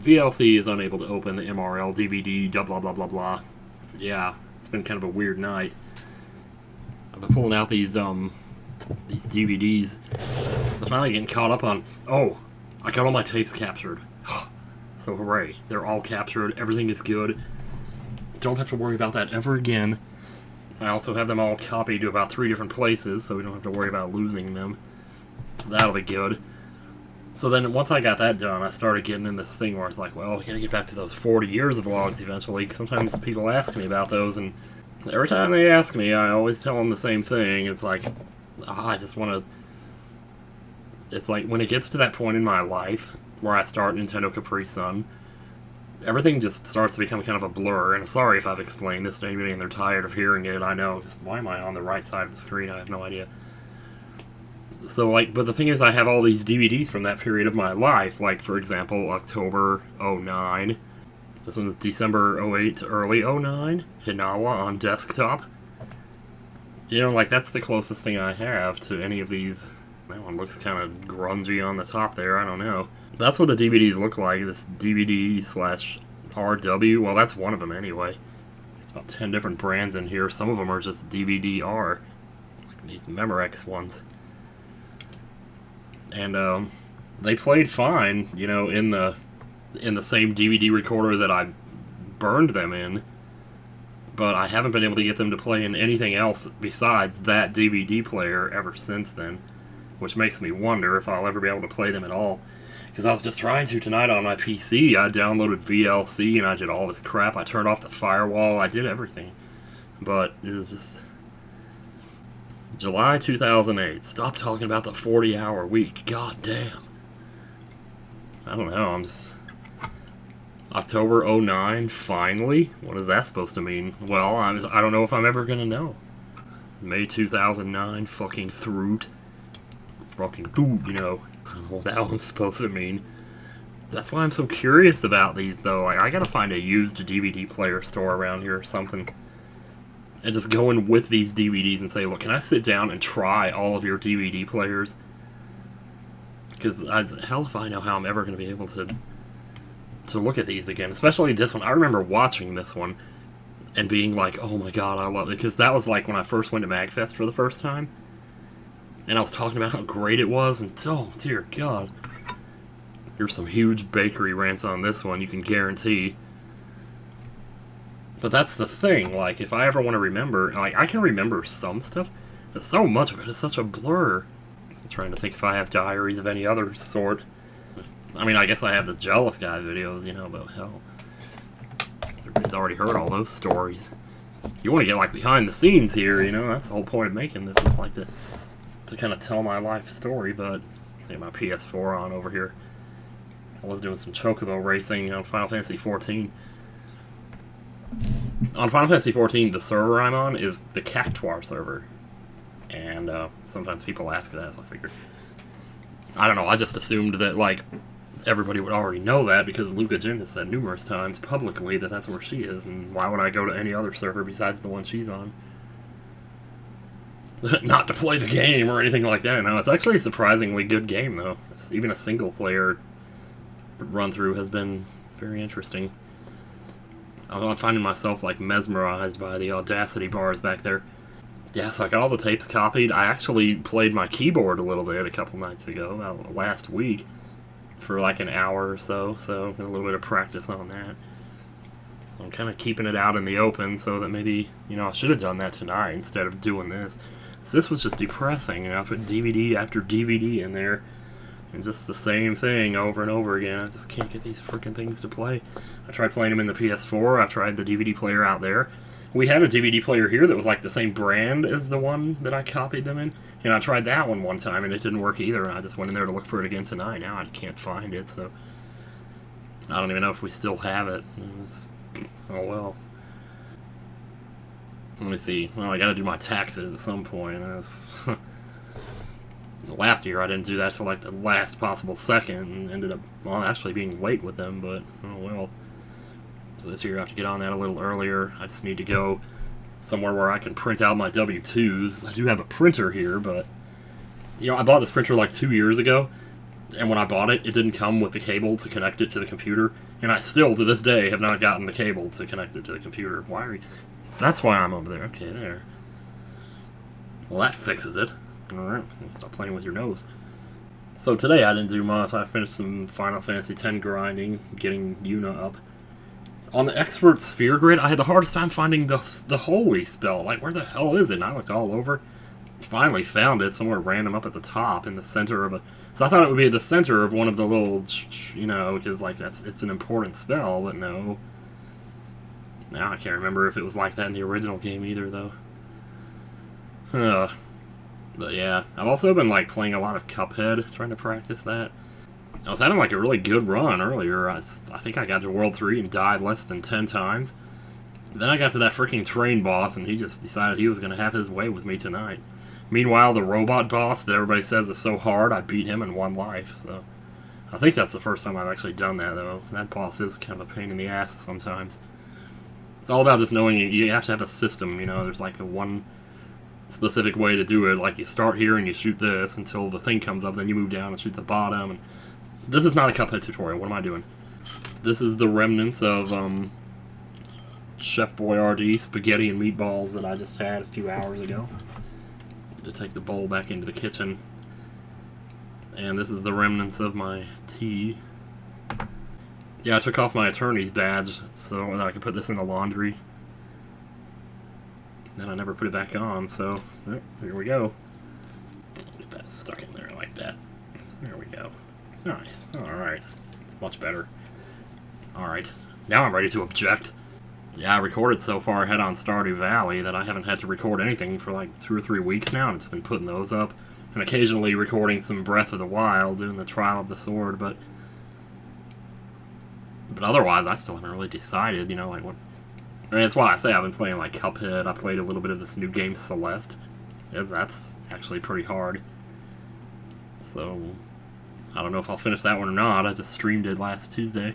VLC is unable to open the MRL DVD, blah blah blah blah blah. Yeah, it's been kind of a weird night. I've been pulling out these DVDs. So finally getting caught up on, oh, I got all my tapes captured. So hooray, they're all captured, everything is good. Don't have to worry about that ever again. I also have them all copied to about 3 different places, so we don't have to worry about losing them. So that'll be good. So then once I got that done, I started getting in this thing where it's like, well, I gotta get back to those 40 years of vlogs eventually, because sometimes people ask me about those, and every time they ask me, I always tell them the same thing. It's like, I just want to... It's like, when it gets to that point in my life where I start Nintendo Capri Sun, everything just starts to become kind of a blur, and sorry if I've explained this to anybody and they're tired of hearing it, I know, just, why am I on the right side of the screen? I have no idea. So, like, but the thing is, I have all these DVDs from that period of my life, like, for example, October '09, this one's December '08 to early '09, Hinawa on desktop. You know, like, that's the closest thing I have to any of these. That one looks kind of grungy on the top there, I don't know. That's what the DVDs look like, this DVD/RW, well, that's one of them anyway. There's about 10 different brands in here, some of them are just DVD-R, like these Memorex ones. And, they played fine, you know, in the same DVD recorder that I burned them in, but I haven't been able to get them to play in anything else besides that DVD player ever since then, which makes me wonder if I'll ever be able to play them at all. Because I was just trying to tonight on my PC. I downloaded VLC and I did all this crap. I turned off the firewall. I did everything. But it was just... July 2008. Stop talking about the 40-hour week. God damn. I don't know. I'm just... October '09, finally? What is that supposed to mean? Well, I don't know if I'm ever gonna know. May 2009, fucking throot. Fucking throot, you know. I don't know what that one's supposed to mean. That's why I'm so curious about these, though. Like, I gotta find a used DVD player store around here or something. And just go in with these DVDs and say, look, can I sit down and try all of your DVD players? Because hell if I know how I'm ever gonna be able to look at these again, especially this one. I remember watching this one and being like, oh my god, I love it, because that was like when I first went to MagFest for the first time, and I was talking about how great it was, and oh dear god, here's some huge bakery rants on this one, you can guarantee. But that's the thing, like, if I ever want to remember, like, I can remember some stuff, but so much of it is such a blur. I'm trying to think if I have diaries of any other sort. I mean, I guess I have the Jealous Guy videos, you know, but hell, everybody's already heard all those stories. You want to get, like, behind the scenes here, you know, that's the whole point of making this, is like to kind of tell my life story. But I have my PS4 on over here. I was doing some Chocobo racing on Final Fantasy XIV. On Final Fantasy XIV, the server I'm on is the Cactuar server, and sometimes people ask that, so I figured, I don't know, I just assumed that, like, everybody would already know that, because Luca Jin has said numerous times publicly that that's where she is, and why would I go to any other server besides the one she's on? Not to play the game or anything like that. No, it's actually a surprisingly good game, though. Even a single-player run-through has been very interesting. I'm finding myself, like, mesmerized by the Audacity bars back there. Yeah, so I got all the tapes copied. I actually played my keyboard a little bit a couple nights ago, last week, for like an hour or so, a little bit of practice on that. So I'm kind of keeping it out in the open so that maybe, you know, I should have done that tonight instead of doing this. So this was just depressing, and I put DVD after DVD in there, and just the same thing over and over again. I just can't get these freaking things to play. I tried playing them in the PS4, I tried the DVD player out there. We had a DVD player here that was like the same brand as the one that I copied them in, and I tried that one time and it didn't work either, and I just went in there to look for it again tonight. Now I can't find it, so I don't even know if we still have it. Oh well. Let me see. Well, I gotta do my taxes at some point. Last year I didn't do that till like the last possible second, and ended up, well, actually being late with them, but oh well. So this year I have to get on that a little earlier. I just need to go somewhere where I can print out my W-2s. I do have a printer here, but, you know, I bought this printer like 2 years ago, And when I bought it, it didn't come with the cable to connect it to the computer. And I still, to this day, have not gotten the cable to connect it to the computer. Why are you... That's why I'm over there. Okay, there. Well, that fixes it. Alright, stop playing with your nose. So today I didn't do much. I finished some Final Fantasy X grinding, getting Yuna up. On the Expert Sphere Grid, I had the hardest time finding the Holy spell. Like, where the hell is it? And I looked all over. Finally found it somewhere random up at the top in the center of a... So I thought it would be the center of one of the little, you know, because, like, it's an important spell, but no. Now I can't remember if it was like that in the original game either, though. But yeah, I've also been, like, playing a lot of Cuphead, trying to practice that. I was having, like, a really good run earlier. I think I got to World 3 and died less than 10 times. Then I got to that freaking train boss, and he just decided he was going to have his way with me tonight. Meanwhile, the robot boss that everybody says is so hard, I beat him in 1 life, so... I think that's the first time I've actually done that, though. That boss is kind of a pain in the ass sometimes. It's all about just knowing you have to have a system, you know? There's, like, one specific way to do it. Like, you start here and you shoot this until the thing comes up, then you move down and shoot the bottom. And this is not a Cuphead tutorial. What am I doing? This is the remnants of, Chef Boyardee spaghetti and meatballs that I just had a few hours ago. To take the bowl back into the kitchen. And this is the remnants of my tea. Yeah, I took off my attorney's badge so that I could put this in the laundry. Then I never put it back on, so here we go. Get that stuck in there like that. There we go. Nice. Alright. It's much better. Alright. Now I'm ready to object. Yeah, I recorded so far ahead on Stardew Valley that I haven't had to record anything for like 2 or 3 weeks now, and it's been putting those up. And occasionally recording some Breath of the Wild, doing the Trial of the Sword, but otherwise I still haven't really decided, you know, like what... I mean, that's why I say I've been playing like Cuphead. I played a little bit of this new game, Celeste. That's actually pretty hard. So, I don't know if I'll finish that one or not. I just streamed it last Tuesday.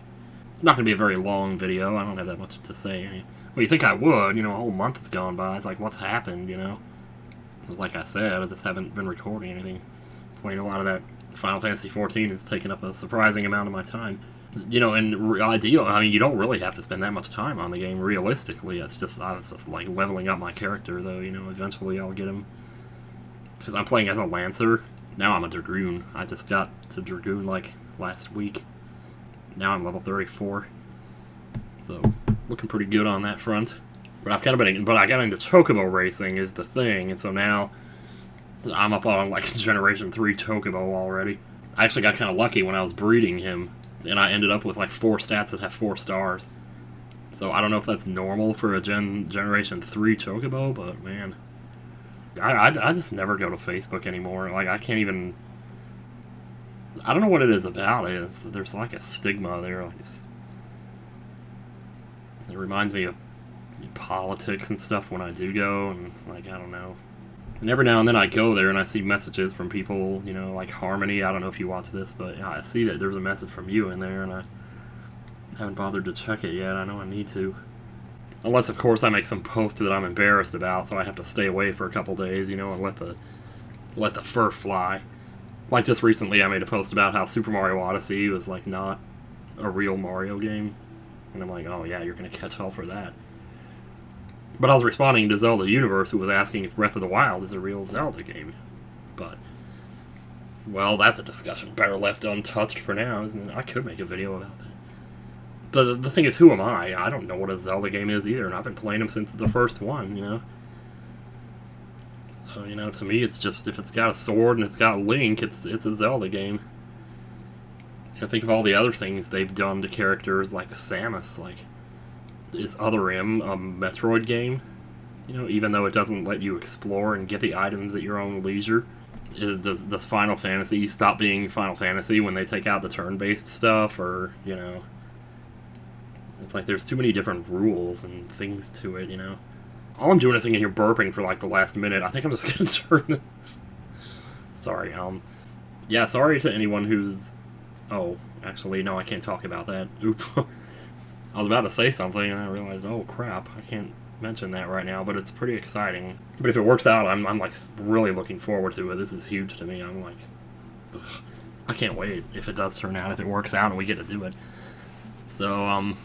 Not going to be a very long video. I don't have that much to say. Well, you think I would, you know, a whole month has gone by. It's like, what's happened, you know? Because like I said, I just haven't been recording anything. Playing a lot of that Final Fantasy XIV has taken up a surprising amount of my time. You know, and ideal, I mean, you don't really have to spend that much time on the game, realistically. It's just, I was just, like, leveling up my character, though, you know, eventually I'll get him. Because I'm playing as a Lancer. Now I'm a Dragoon. I just got to Dragoon, like, last week. Now I'm level 34. So, looking pretty good on that front. But I've kind of been, but I got into Chocobo racing is the thing, and so now I'm up on, like, Generation 3 Chocobo already. I actually got kind of lucky when I was breeding him, and I ended up with, like, 4 stats that have 4 stars. So I don't know if that's normal for a Generation 3 Chocobo, but, man. I just never go to Facebook anymore. Like, I can't even... I don't know what it is about it. There's, like, a stigma there. Like, it reminds me of politics and stuff when I do go, and, like, I don't know. And every now and then I go there and I see messages from people, you know, like Harmony. I don't know if you watch this, but yeah, I see that there's a message from you in there, and I haven't bothered to check it yet. I know I need to. Unless, of course, I make some post that I'm embarrassed about, so I have to stay away for a couple days, you know, and let the fur fly. Like just recently I made a post about how Super Mario Odyssey was, like, not a real Mario game. And I'm like, oh yeah, you're going to catch hell for that. But I was responding to Zelda Universe, who was asking if Breath of the Wild is a real Zelda game. But, well, that's a discussion better left untouched for now, isn't it? I could make a video about that. But the thing is, who am I? I don't know what a Zelda game is either, and I've been playing them since the first one, you know? So, you know, to me, it's just, if it's got a sword and it's got Link, it's a Zelda game. And think of all the other things they've done to characters like Samus, like... Is Other M a Metroid game? You know, even though it doesn't let you explore and get the items at your own leisure. Does Final Fantasy stop being Final Fantasy when they take out the turn-based stuff? Or, you know... It's like there's too many different rules and things to it, you know? All I'm doing is sitting here burping for like the last minute. I think I'm just gonna turn this. Sorry, yeah, sorry to anyone who's... Oh, actually, no, I can't talk about that. Oop. I was about to say something and I realized, oh crap, I can't mention that right now, but it's pretty exciting. But if it works out, I'm like really looking forward to it. This is huge to me. I'm like, ugh. I can't wait if it does turn out, if it works out and we get to do it. So,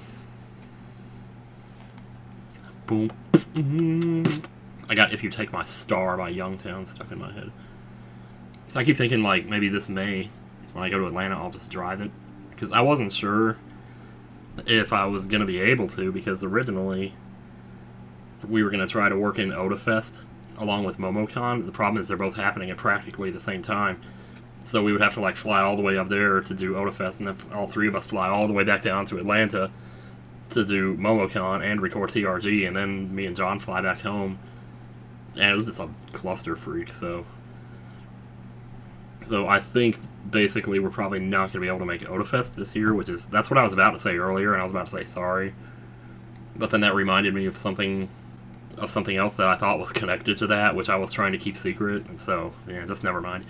boom. I got If You Take My Star by Youngtown stuck in my head. So I keep thinking, like, maybe this May, when I go to Atlanta, I'll just drive it. Because I wasn't sure if I was going to be able to, because originally we were going to try to work in OdaFest along with MomoCon. The problem is they're both happening at practically the same time. So we would have to, like, fly all the way up there to do OdaFest, and then all three of us fly all the way back down to Atlanta to do MomoCon and record TRG, and then me and John fly back home. And it was just a cluster freak, so I think basically we're probably not going to be able to make OdaFest this year, that's what I was about to say earlier, and I was about to say sorry. But then that reminded me of something else that I thought was connected to that, which I was trying to keep secret, and so, yeah, just never mind.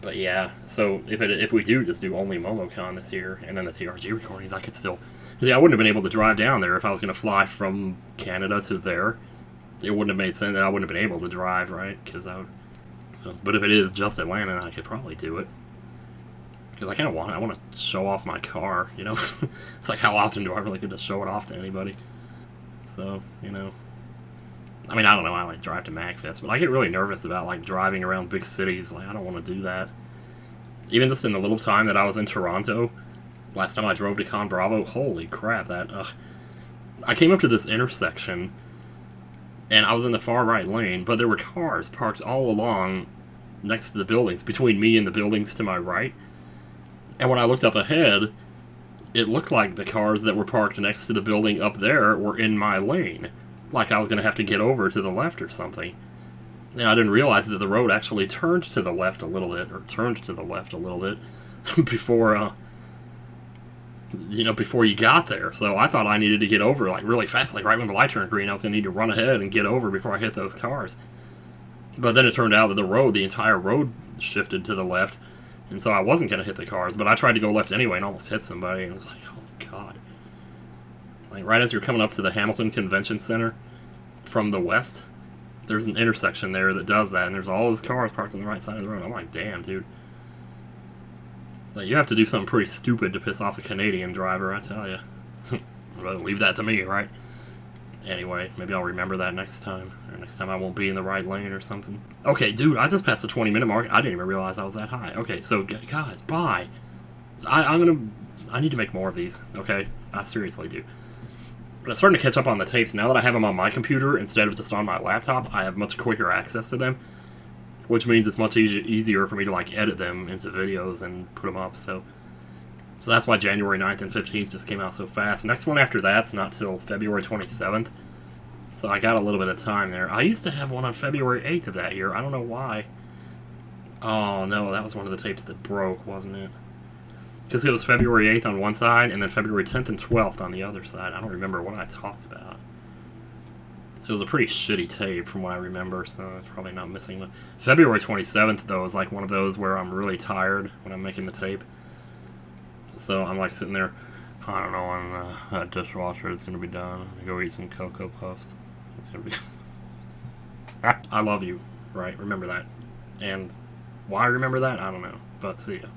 But yeah, so if we do just do only MomoCon this year, and then the TRG recordings, I could still... I wouldn't have been able to drive down there if I was going to fly from Canada to there. It wouldn't have made sense. I wouldn't have been able to drive, right? But if it is just Atlanta, I could probably do it. Because I want to show off my car, you know? It's like, how often do I really get to show it off to anybody? So, you know. I mean, I don't know, I like drive to MagFest, but I get really nervous about, like, driving around big cities. Like, I don't want to do that. Even just in the little time that I was in Toronto, last time I drove to Con Bravo, holy crap, I came up to this intersection, and I was in the far right lane, but there were cars parked all along next to the buildings, between me and the buildings to my right. And when I looked up ahead, it looked like the cars that were parked next to the building up there were in my lane. Like I was going to have to get over to the left or something. And I didn't realize that the road actually turned to the left a little bit before, before you got there. So I thought I needed to get over, like, really fast. Like, right when the light turned green, I was going to need to run ahead and get over before I hit those cars. But then it turned out that the entire road shifted to the left, and so I wasn't going to hit the cars. But I tried to go left anyway and almost hit somebody, and I was like, oh, God. Like, right as you're coming up to the Hamilton Convention Center from the west, there's an intersection there that does that, and there's all those cars parked on the right side of the road. I'm like, damn, dude. It's like, you have to do something pretty stupid to piss off a Canadian driver, I tell you. Leave that to me, right? Anyway, maybe I'll remember that next time. Or next time I won't be in the right lane or something. Okay, dude, I just passed the 20-minute mark. I didn't even realize I was that high. Okay, so, guys, bye. I need to make more of these, okay? I seriously do. But I'm starting to catch up on the tapes. Now that I have them on my computer instead of just on my laptop, I have much quicker access to them, which means it's much easier for me to, like, edit them into videos and put them up. So that's why January 9th and 15th just came out so fast. Next one after that's not till February 27th, so I got a little bit of time there. I used to have one on February 8th of that year. I don't know why. Oh, no, that was one of the tapes that broke, wasn't it? Because it was February 8th on one side, and then February 10th and 12th on the other side. I don't remember what I talked about. It was a pretty shitty tape from what I remember, so it's probably not missing one. February 27th, though, is like one of those where I'm really tired when I'm making the tape. So I'm like sitting there, I don't know when that dishwasher is going to be done. I'm going to go eat some Cocoa Puffs. It's going to be... I love you, right? Remember that. And why I remember that, I don't know. But see ya.